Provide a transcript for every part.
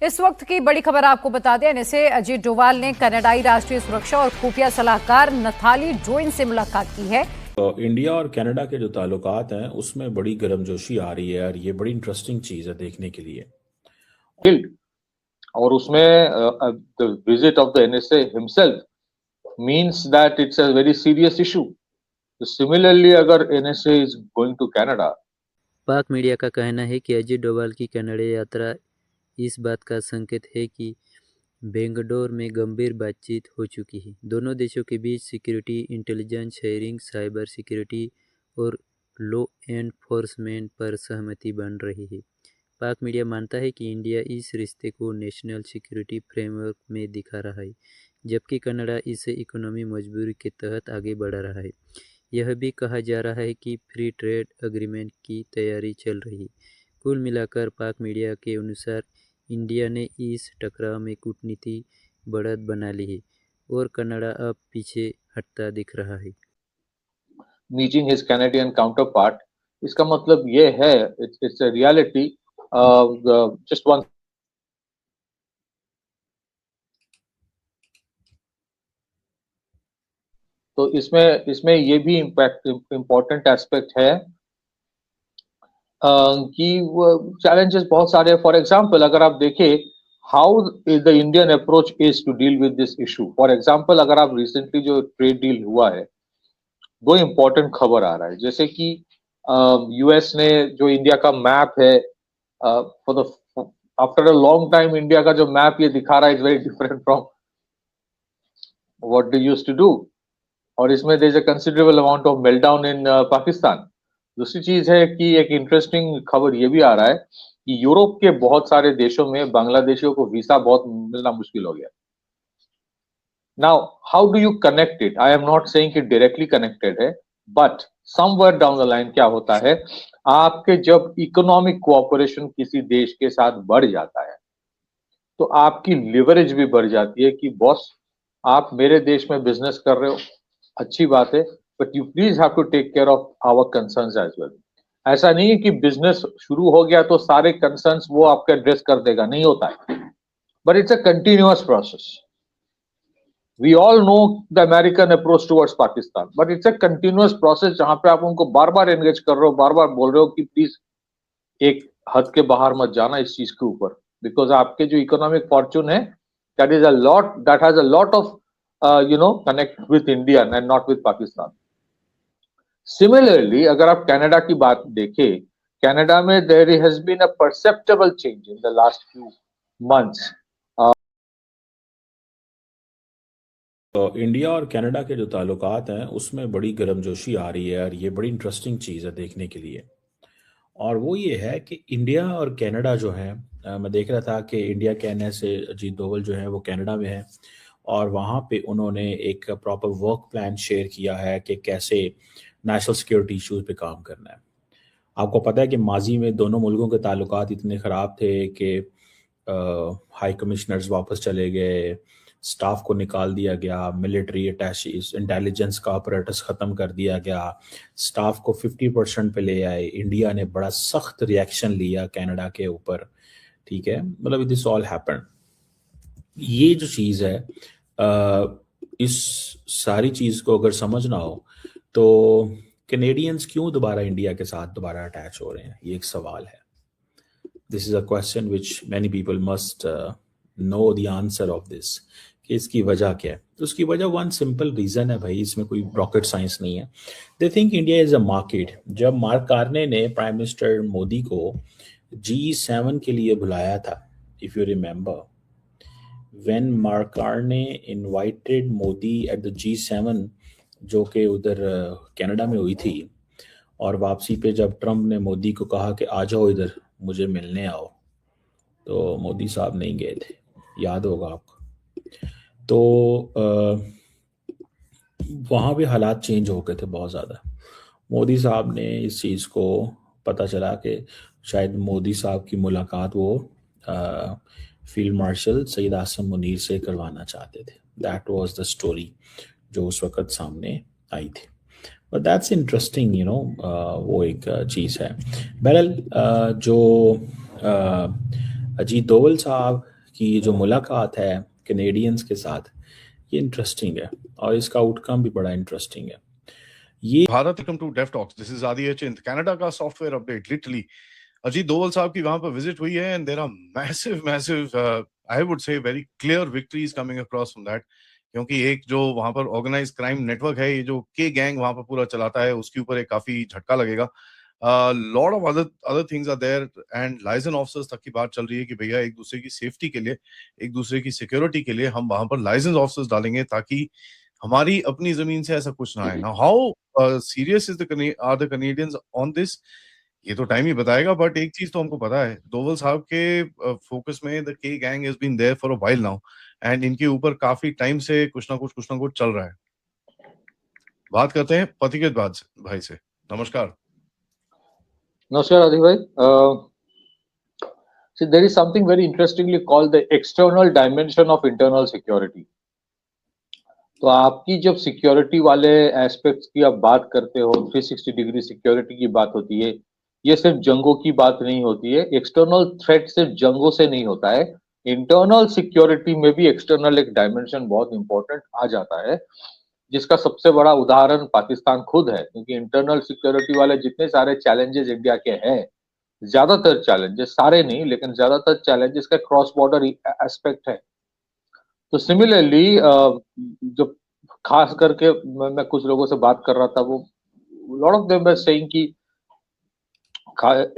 इस वक्त की बड़ी खबर आपको बता दें, एनएसए अजीत डोभाल ने कनाडाई राष्ट्रीय सुरक्षा और खुफिया सलाहकार नथाली ड्रोइन से मुलाकात की है। तो इंडिया और कनाडा के जो ताल्लुकात हैं उसमें बड़ी गर्मजोशी आ रही है और ये बड़ी इंटरेस्टिंग चीज़ है देखने के लिए। और उसमें the visit of the NSA himself means that it's a very serious issue. Similarly अगर NSA is going to Canada, Pak media का कहना है कि अजीत डोभाल की कनाडा यात्रा इस बात का संकेत है कि बेंगडोर में गंभीर बातचीत हो चुकी है। दोनों देशों के बीच security, intelligence sharing, cyber security और लॉ एनफोर्समेंट पर सहमति बन रही है। पाक मीडिया मानता है कि इंडिया इस रिश्ते को नेशनल सिक्योरिटी फ्रेमवर्क में दिखा रहा है, जबकि कनाडा इसे इकोनॉमी मजबूरी के तहत आगे बढ़ा रहा है। यह भी कहा जा रहा है कि फ्री ट्रेड एग्रीमेंट की तैयारी चल रही है। कुल मिलाकर पाक मीडिया के अनुसार इंडिया ने इस टकराव में कूटनीति बढ़त बना ली है और कनाडा अब पीछे हटता दिख रहा है। मीटिंग हिज कैनेडियन काउंटरपार्ट, इसका मतलब ये है, it's a reality. Just one, तो इसमें इसमें ये भी इम्पोर्टेंट एस्पेक्ट है कि चैलेंजेस बहुत सारे। फॉर एग्जांपल अगर आप देखें how the Indian approach is to deal with this issue. For example अगर आप रिसेंटली जो ट्रेड डील हुआ है, दो इम्पोर्टेंट खबर आ रहा है, जैसे कि यूएस ने जो इंडिया का मैप है, for the after a long time India का जो मैप ये दिखा रहा है is very different from what they used to do, और इसमें there is a considerable amount of meltdown in Pakistan. दूसरी चीज है कि एक इंटरेस्टिंग खबर ये भी आ रहा है कि यूरोप के बहुत सारे देशों में बांग्लादेशियों को वीसा बहुत मिलना मुश्किल हो गया। Now how do you connect it? I am not saying कि डायरेक्टली कनेक्टेड है, but somewhere down the line क्या होता है, आपके जब इकोनॉमिक कोऑपरेशन किसी देश के साथ बढ़ जाता है तो आपकी लिवरेज भी बढ़ जाती है कि बॉस आप मेरे देश में बिजनेस कर रहे हो, अच्छी बात है, but you please have to take care of our concerns as well. ऐसा नहीं है कि बिजनेस शुरू हो गया तो सारे कंसर्न्स वो आपका एड्रेस कर देगा, नहीं होता है, but it's a continuous process. We all know the American approach towards Pakistan, but it's a continuous process जहां पे आप उनको बार बार एंगेज कर रहे हो, बार बार बोल रहे हो कि प्लीज एक हद के बाहर मत जाना इस चीज के ऊपर, बिकॉज आपके जो इकोनॉमिक फॉर्चून है that is a lot, that has a lot of connect with India and not with Pakistan. Similarly अगर आप कनाडा की बात देखें, कनाडा में there has been a perceptible change in the last few months. तो India और Canada के जो ताल्लुकात हैं उसमें बड़ी गर्मजोशी आ रही है और ये बड़ी इंटरेस्टिंग चीज़ है देखने के लिए। और वो ये है कि इंडिया और कनाडा जो है, मैं देख रहा था कि इंडिया के एनएस से अजीत डोभाल जो है वो कनाडा में है और वहाँ पे उन्होंने एक प्रॉपर वर्क प्लान शेयर किया है कि कैसे नेशनल सिक्योरिटी इश्यूज पे काम करना है। आपको पता है कि माजी में दोनों मुल्कों के ताल्लुकात इतने ख़राब थे कि हाई कमिश्नर्स वापस चले गए, स्टाफ को निकाल दिया गया, मिलिट्री अटैचीज, इंटेलिजेंस का अपरेटस ख़त्म कर दिया गया, स्टाफ को 50% पे ले आए। इंडिया ने बड़ा सख्त रिएक्शन लिया कनाडा के ऊपर, ठीक है, मतलब दिस ऑल हैपन। ये जो चीज़ है, इस सारी चीज़ को अगर समझना हो तो कैनेडियंस क्यों दोबारा इंडिया के साथ दोबारा अटैच हो रहे हैं, ये एक सवाल है। This is a question which many people must know the answer of this, कि इसकी वजह क्या है। तो उसकी वजह वन सिंपल रीज़न है भाई, इसमें कोई रॉकेट साइंस नहीं है। They think India is a market. जब मार्क कार्ने ने प्राइम मिनिस्टर मोदी को G7 के लिए बुलाया था, if you remember, when Mark Carney invited Modi at the G7 जो कि उधर कनाडा में हुई थी, और वापसी पे जब ट्रम्प ने मोदी को कहा कि आ जाओ इधर मुझे मिलने आओ, तो मोदी साहब नहीं गए थे, याद होगा आपको। तो वहाँ भी हालात चेंज हो गए थे बहुत ज़्यादा। मोदी साहब ने इस चीज़ को पता चला कि शायद मोदी साहब की मुलाकात वो फील्ड मार्शल सैयद आसिम मुनीर से करवाना चाहते थे। दैट वाज द स्टोरी जो उस वक़्त सामने आई थी। But that's interesting, you know, वो एक चीज़ है। बहरहाल जो अजीत डोभाल साहब कि जो मुलाकात है कैनेडियंस के साथ, ये इंटरेस्टिंग है और इसका आउटकम भी बड़ा इंटरेस्टिंग है। ये Bharat welcome to Dave Talks, this is Aadi Chint. Canada का software update, literally Ajit Doval साहब की वहां पर विजिट हुई है and there are massive I would say very clear victories coming across from that, क्योंकि एक जो वहां पर ऑर्गेनाइज क्राइम नेटवर्क है, ये जो के गैंग वहां पर पूरा चलाता है, उसके ऊपर एक काफी झटका लगेगा। Lot of other things are there and licence officers तक की बात चल रही है कि भैया एक दूसरे की सेफ्टी के लिए, एक दूसरे की सिक्योरिटी के लिए हम वहां पर लाइसेंस ऑफिसर्स डालेंगे ताकि हमारी अपनी जमीन से ऐसा कुछ ना आए। Now how serious is are the Canadians on this, ये तो टाइम ही बताएगा, बट एक चीज तो हमको पता है, डोवल साहब के फोकस में the K gang has been there for a while now and इनके ऊपर काफी टाइम से कुछ ना कुछ चल रहा है। बात करते हैं पथिकृत भाई से। नमस्कार। नमस्कार आदि भाई। See, there is something very interestingly called the external dimension of internal security. तो आपकी जब सिक्योरिटी वाले एस्पेक्ट्स की आप बात करते हो, 360 डिग्री सिक्योरिटी की बात होती है, ये सिर्फ जंगों की बात नहीं होती है। एक्सटर्नल थ्रेट सिर्फ जंगों से नहीं होता है, इंटरनल सिक्योरिटी में भी एक्सटर्नल एक डायमेंशन बहुत इंपॉर्टेंट आ जाता है, जिसका सबसे बड़ा उदाहरण पाकिस्तान खुद है। क्योंकि इंटरनल सिक्योरिटी वाले जितने सारे चैलेंजेस इंडिया के हैं, ज्यादातर चैलेंजेस, सारे नहीं लेकिन ज्यादातर चैलेंजेस का क्रॉस बॉर्डर एस्पेक्ट है। तो सिमिलरली जब खास करके मैं कुछ लोगों से बात कर रहा था, वो lot of them were saying कि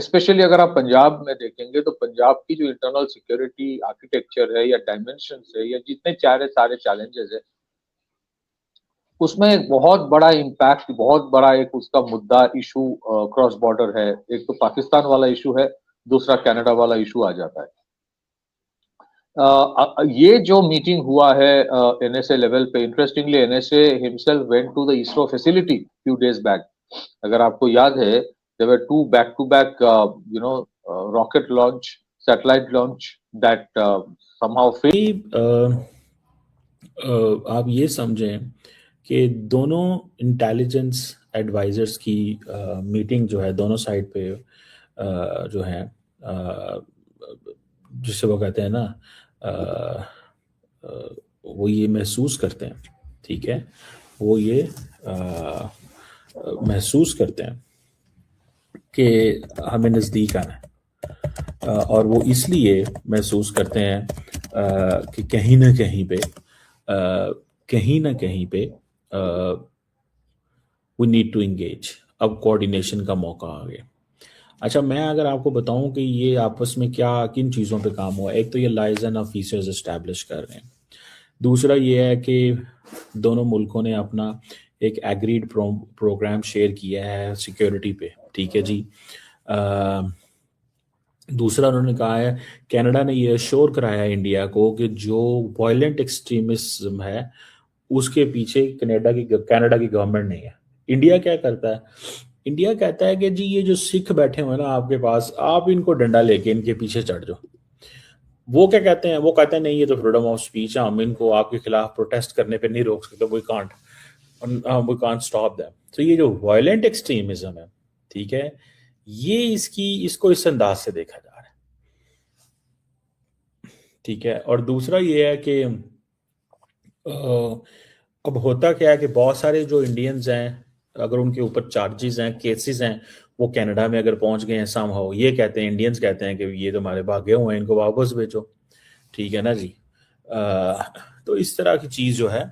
स्पेशली अगर आप पंजाब में देखेंगे तो पंजाब की जो इंटरनल सिक्योरिटी आर्किटेक्चर है या डायमेंशंस है या जितने सारे चैलेंजेस है, उसमें एक बहुत बड़ा इम्पैक्ट, बहुत बड़ा एक उसका मुद्दा इशू क्रॉस बॉर्डर है। एक तो पाकिस्तान वाला इशू है, दूसरा कनाडा वाला इशू आ जाता है। ये जो मीटिंग हुआ है एनएसए लेवल पे, interestingly NSA himself went to the ISRO facility few days back. अगर आपको याद है, there were 2 back to back rocket launch, satellite launch that somehow आप ये समझें कि दोनों इंटेलिजेंस एडवाइजर्स की मीटिंग जो है दोनों साइड पे जो है जिसे वो कहते हैं ना, वो ये महसूस करते हैं, ठीक है, वो ये महसूस करते हैं कि हमें नज़दीक आना है, और वो इसलिए महसूस करते हैं कि कहीं ना कहीं पे वी नीड टू इंगेज। अब कोऑर्डिनेशन का मौका आ गया। अच्छा, मैं अगर आपको बताऊं कि ये आपस में क्या किन चीज़ों पे काम हुआ, एक तो ये लाइजन ऑफिसर्स इस्टेब्लिश कर रहे हैं, दूसरा ये है कि दोनों मुल्कों ने अपना एक एग्रीड प्रोग्राम शेयर किया है सिक्योरिटी पे, ठीक है जी। दूसरा उन्होंने कहा है, कनाडा ने ये अश्योर कराया इंडिया को कि जो वायलेंट एक्सट्रीमिज्म है उसके पीछे कनाडा की गवर्नमेंट नहीं है। इंडिया क्या करता है? इंडिया कहता है कि जी ये जो सिख बैठे हुए हैं ना आपके पास, आप इनको डंडा लेके इनके पीछे चढ़ जाओ। वो क्या कहते हैं? वो कहते हैं नहीं, ये तो फ्रीडम ऑफ स्पीच है, हम इनको आपके खिलाफ प्रोटेस्ट करने पे नहीं रोक सकते, वी कांट स्टॉप दैम। तो ये जो वायलेंट एक्सट्रीमिज्म है, ठीक है, ये इसको इस अंदाज से देखा जा रहा है, ठीक है। और दूसरा ये है कि अब होता क्या है कि बहुत सारे जो इंडियंस हैं, अगर उनके ऊपर चार्जेस हैं, केसेस हैं, वो कनाडा में अगर पहुंच गए हैं समहाउ, ये कहते हैं, इंडियंस कहते हैं कि ये तो हमारे भागे हुए हैं, इनको वापस भेजो, ठीक है ना जी। तो इस तरह की चीज़ जो है,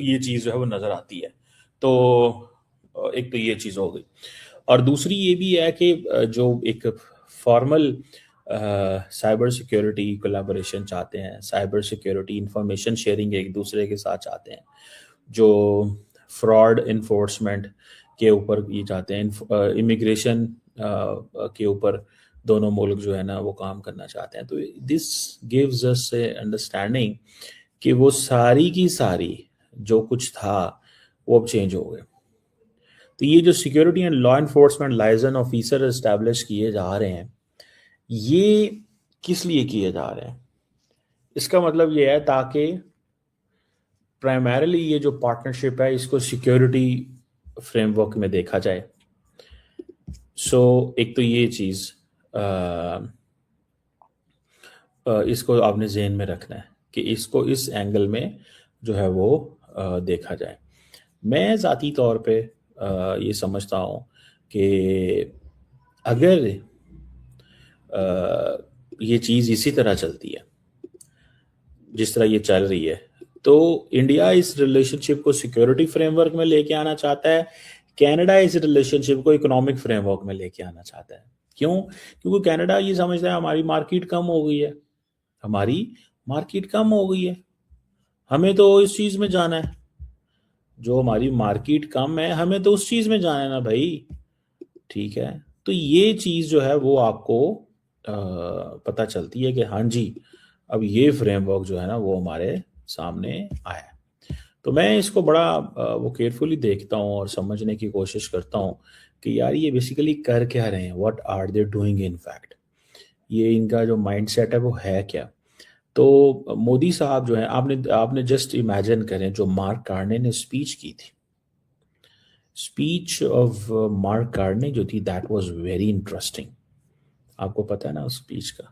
ये चीज़ जो है वो नज़र आती है। तो एक तो ये चीज़ हो गई, और दूसरी ये भी है कि जो एक फॉर्मल साइबर सिक्योरिटी कोलैबोरेशन चाहते हैं, साइबर सिक्योरिटी इंफॉर्मेशन शेयरिंग एक दूसरे के साथ चाहते हैं, जो फ्रॉड इन्फोर्समेंट के ऊपर ये चाहते हैं, इमिग्रेशन के ऊपर दोनों मुल्क जो है ना वो काम करना चाहते हैं। तो this gives us A understanding कि वो सारी की सारी जो कुछ था वो अब चेंज हो गया। तो ये जो security and law enforcement liaison officer establish किए जा रहे हैं, ये किस लिए किए जा रहे हैं? इसका मतलब ये है ताकि प्राइमरीली ये जो पार्टनरशिप है इसको सिक्योरिटी फ्रेमवर्क में देखा जाए। सो एक तो ये चीज़ इसको आपने ज़हन में रखना है कि इसको इस एंगल में जो है वो देखा जाए। मैं ज़ाती तौर पे ये समझता हूँ कि अगर ये चीज़ इसी तरह चलती है जिस तरह ये चल रही है, तो इंडिया इस रिलेशनशिप को सिक्योरिटी फ्रेमवर्क में लेके आना चाहता है, कनाडा इस रिलेशनशिप को इकोनॉमिक फ्रेमवर्क में लेके आना चाहता है। क्यों? क्योंकि कनाडा ये समझता है हमारी मार्केट कम हो गई है, हमारी मार्केट कम हो गई है, हमें तो इस चीज़ में जाना है, जो हमारी मार्केट कम है हमें तो उस चीज़ में जाना है ना भाई, ठीक है। तो ये चीज़ जो है वो आपको पता चलती है कि हाँ जी, अब ये फ्रेमवर्क जो है ना वो हमारे सामने आया है। तो मैं इसको बड़ा वो केयरफुली देखता हूँ और समझने की कोशिश करता हूँ कि यार ये बेसिकली कर क्या रहे हैं, what are they doing in fact, ये इनका जो माइंडसेट है वो है क्या। तो मोदी साहब जो है, आपने जस्ट इमेजिन करें जो मार्क कार्ने ने स्पीच की थी, स्पीच ऑफ मार्क कार्ने जो थी दैट वाज वेरी इंटरेस्टिंग। आपको पता है ना उस स्पीच का,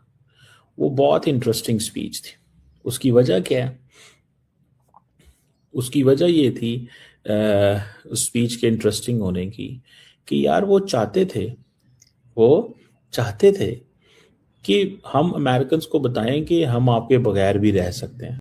वो बहुत इंटरेस्टिंग स्पीच थी। उसकी वजह क्या है? उसकी वजह ये थी उस स्पीच के इंटरेस्टिंग होने की कि यार वो चाहते थे कि हम अमेरिकन्स को बताएं कि हम आपके बगैर भी रह सकते हैं।